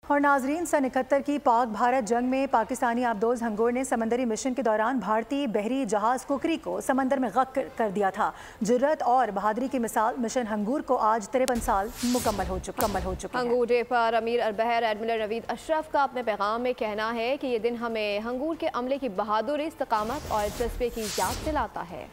اور ناظرین، سن 71 کی پاک بھارت جنگ میں پاکستانی آبدوز ہنگور نے سمندری مشن کے دوران بھارتی بحری جہاز کوکری کو سمندر میں غرق کر دیا تھا۔ جرات اور بہادری کی مثال مشن ہنگور کو آج 53 سال مکمل ہو چکے ہیں۔ ہنگور ڈے پر امیر البحر ایڈمرل نوید اشرف کا اپنے پیغام میں کہنا ہے کہ یہ دن ہمیں ہنگور کے عملے کی بہادری، استقامت اور جذبے کی یاد دلاتا ہے۔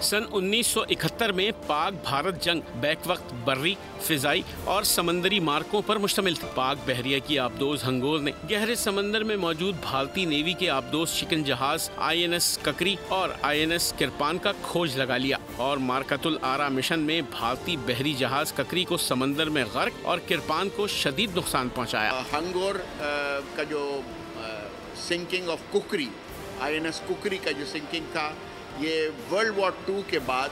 سن 1971 میں پاک بھارت جنگ بیک وقت بری، فضائی اور سمندری مارکوں پر مشتمل تھی۔ پاک بحریہ کی آبدوز ہنگور نے گہرے سمندر میں موجود بھارتی نیوی کے آبدوز شکن جہاز INS ککری اور INS کرپان کا کھوج لگا لیا اور مارکت الآرا مشن میں بھارتی بحری جہاز ککری کو سمندر میں غرق اور کرپان کو شدید نقصان پہنچایا۔ ہنگور کا جو سنکنگ آف ککری، INS ککری کا جو سنکنگ تھا، یہ ورلڈ وار 2 کے بعد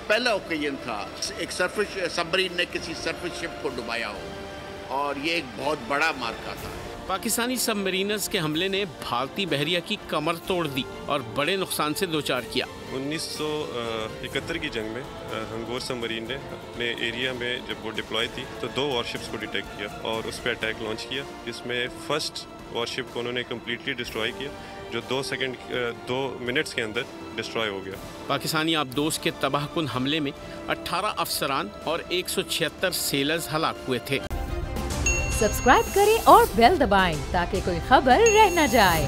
پہلا اوکیزن تھا ایک سرفس سبمرین نے کسی سرفس شپ کو ڈبایا ہو، اور یہ ایک بہت بڑا مارکا تھا۔ پاکستانی سب مرینرز کے حملے نے بھارتی بحریہ کی کمر توڑ دی اور بڑے نقصان سے دوچار کیا۔ 1971 کی جنگ میں ہنگور سب مرین نے اپنے ایریا میں جب وہ ڈپلوائے تھی تو 2 وارشپس کو ڈیٹیکٹ کیا اور اس پہ اٹیک لانچ کیا، جس میں فرسٹ وارشپ کو انہوں نے کمپلیٹلی ڈسٹرائے کیا، جو 2 منٹس کے اندر ڈسٹرائے ہو گیا۔ پاکستانی آبدوز کے تباہ کن حملے میں 18 افسران اور 176 سیلرز ہلاک ہوئے تھے۔ سبسکرائب کریں اور بیل دبائیں تاکہ کوئی خبر رہ نہ جائے۔